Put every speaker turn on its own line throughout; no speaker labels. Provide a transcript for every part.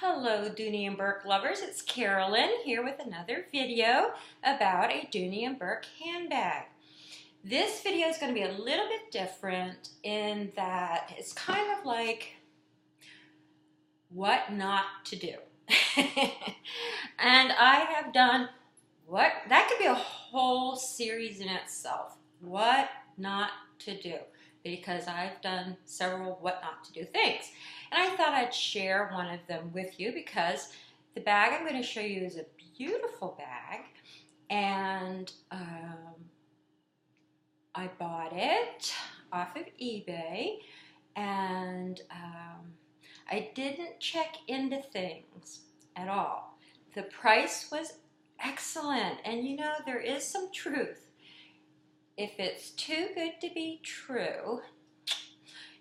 Hello Dooney Bourke lovers, it's Carolyn here with another video about a Dooney Bourke handbag. This video is going to be a little bit different in that it's kind of like what not to do. And I have done that could be a whole series in itself, what not to do, because I've done several what not to do things. And I thought I'd share one of them with you because the bag I'm going to show you is a beautiful bag, and I bought it off of eBay, and I didn't check into things at all. The price was excellent, and you know, there is some truth. If it's too good to be true,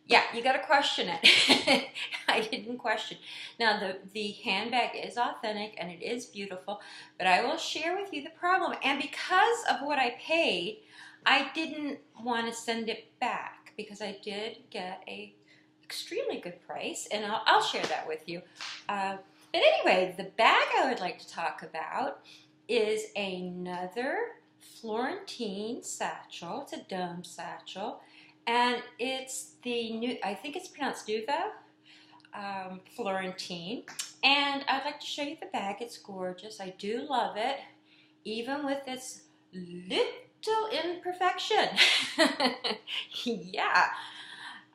yeah, you got to question it. I didn't question. Now, the handbag is authentic and it is beautiful, but I will share with you the problem. And because of what I paid, I didn't want to send it back because I did get a extremely good price, and I'll share that with you. But anyway, the bag I would like to talk about is another Florentine satchel. It's a dome satchel. And it's the new, I think it's pronounced Nouveau Florentine. And I'd like to show you the bag. It's gorgeous. I do love it, even with its little imperfection. Yeah,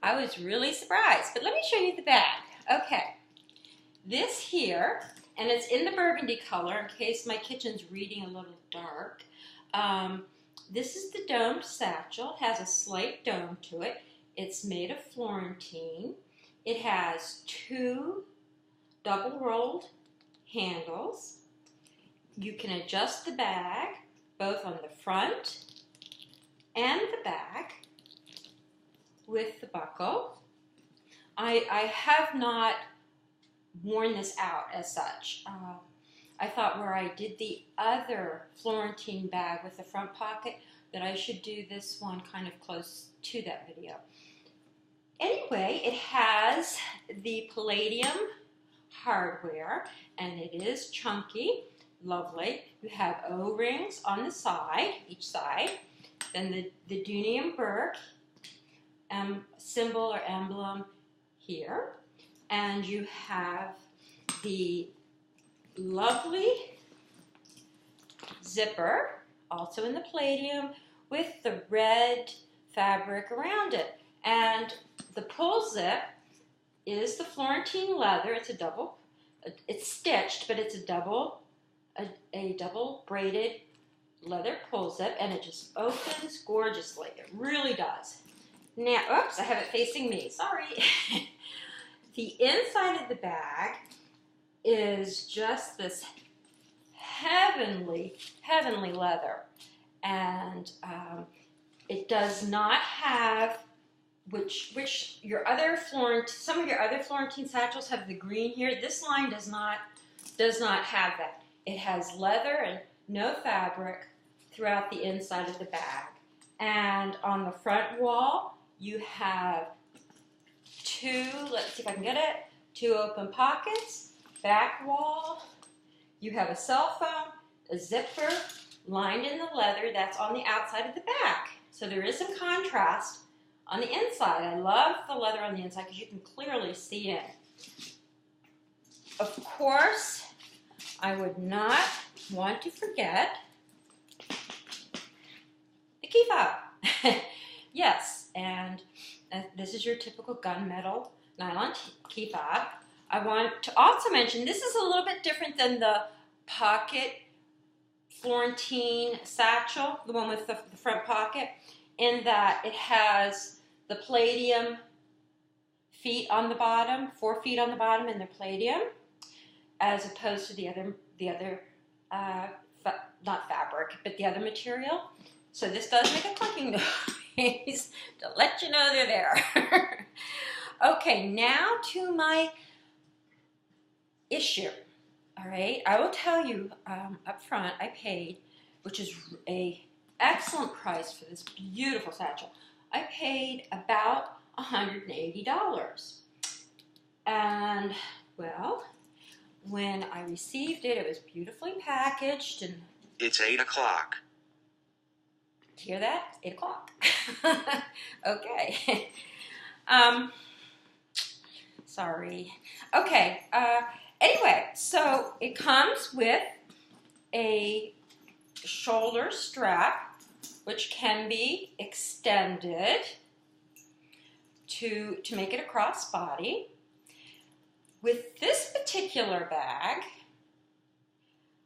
I was really surprised. But let me show you the bag. Okay, this here, and it's in the burgundy color in case my kitchen's reading a little dark. This is the domed satchel. It has a slight dome to it. It's made of Florentine. It has two double-rolled handles. You can adjust the bag both on the front and the back with the buckle. I have not worn this out as such. I thought where I did the other Florentine bag with the front pocket that I should do this one kind of close to that video. Anyway, it has the palladium hardware, and it is chunky, lovely. You have O-rings on the side, each side, then the Dooney Bourke symbol or emblem here, and you have the lovely zipper, also in the palladium, with the red fabric around it. And the pull zip is the Florentine leather. It's a double, it's stitched, but it's a double braided leather pull zip, and it just opens gorgeously. It really does. Now, oops, I have it facing me, sorry. The inside of the bag is just this heavenly leather, and it does not have, which your other some of your other Florentine satchels have the green here. This line does not have that. It has leather and no fabric throughout the inside of the bag, and on the front wall you have two, let's see if I can get it, two open pockets. Back wall, you have a cell phone, a zipper lined in the leather that's on the outside of the back. So there is some contrast on the inside. I love the leather on the inside because you can clearly see it. Of course, I would not want to forget the key fob. Yes, and this is your typical gunmetal nylon key fob. I want to also mention this is a little bit different than the pocket Florentine satchel, the one with the front pocket, in that it has the palladium feet on the bottom, 4 feet on the bottom in the palladium, as opposed to the other not fabric, but the other material. So this does make a clicking noise to let you know they're there. Okay, now to my issue. All right, I will tell you up front, I paid, which is a excellent price for this beautiful satchel. I paid about $180, and well, when I received it, it was beautifully packaged. And
It's 8 o'clock.
hear that? 8 o'clock. Okay. Sorry. Okay. Anyway, so it comes with a shoulder strap, which can be extended to make it a crossbody. With this particular bag,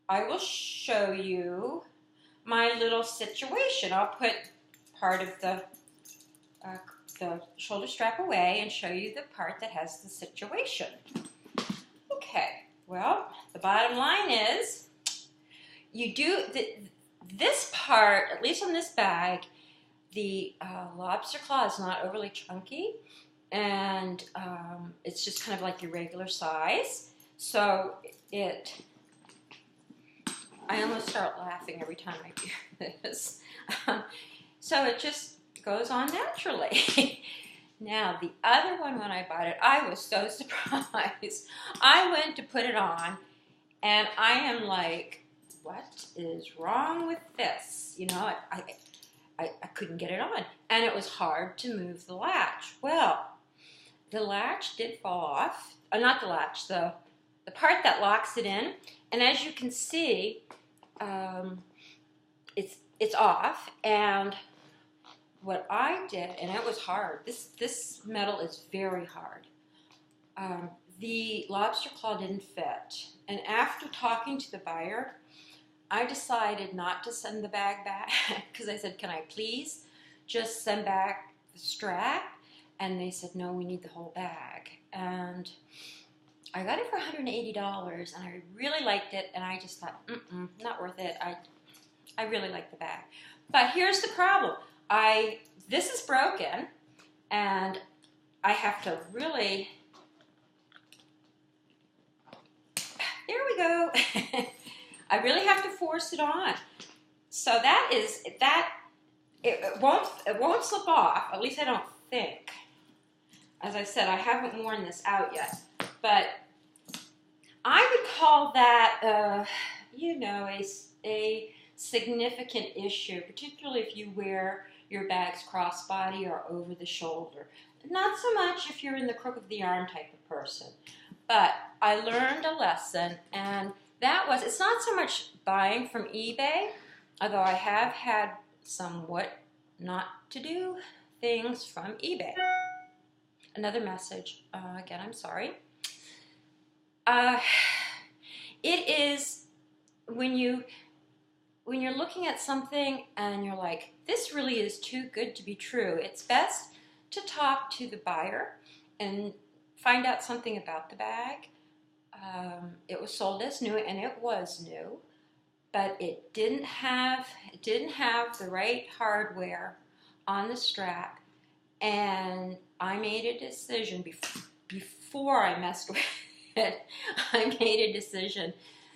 I will show you my little situation. I'll put part of the shoulder strap away and show you the part that has the situation. Okay, well, the bottom line is you do this part, at least on this bag, the lobster claw is not overly chunky, and it's just kind of like your regular size. So I almost start laughing every time I do this. So it just goes on naturally. Now, the other one, when I bought it, I was so surprised. I went to put it on, and I am like, what is wrong with this? You know, I couldn't get it on, and it was hard to move the latch. Well, the latch did fall off. Not the latch, the part that locks it in. And as you can see, it's off. And what I did, and it was hard. This metal is very hard. The lobster claw didn't fit. And after talking to the buyer, I decided not to send the bag back because I said, can I please just send back the strap? And they said, no, we need the whole bag. And I got it for $180, and I really liked it, and I just thought, not worth it. I really like the bag. But here's the problem. This is broken, and I have to really, there we go. I really have to force it on. So it won't slip off, at least I don't think. As I said, I haven't worn this out yet, but I would call that, you know, a significant issue, particularly if you wear your bags crossbody or over the shoulder. Not so much if you're in the crook of the arm type of person, but I learned a lesson, and it's not so much buying from eBay, although I have had somewhat not to do things from eBay. Another message, again, I'm sorry. It is when you're looking at something and you're like, this really is too good to be true, it's best to talk to the buyer and find out something about the bag. It was sold as new, and it was new, but it didn't have the right hardware on the strap, and I made a decision before I messed with it. I made a decision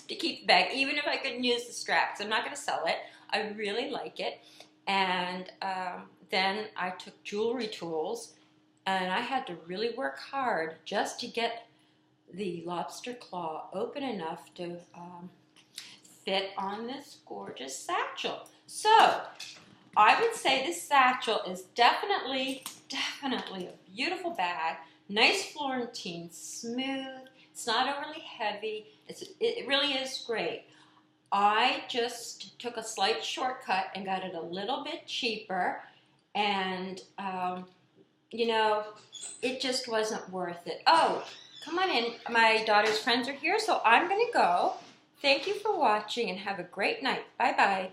to keep the bag, even if I couldn't use the straps. I'm not going to sell it. I really like it. And then I took jewelry tools, and I had to really work hard just to get the lobster claw open enough to fit on this gorgeous satchel. So I would say this satchel is definitely a beautiful bag. Nice Florentine, smooth. It's not overly heavy. It really is great. I just took a slight shortcut and got it a little bit cheaper, and you know, it just wasn't worth it. Oh, come on in. My daughter's friends are here, so I'm going to go. Thank you for watching, and have a great night. Bye-bye.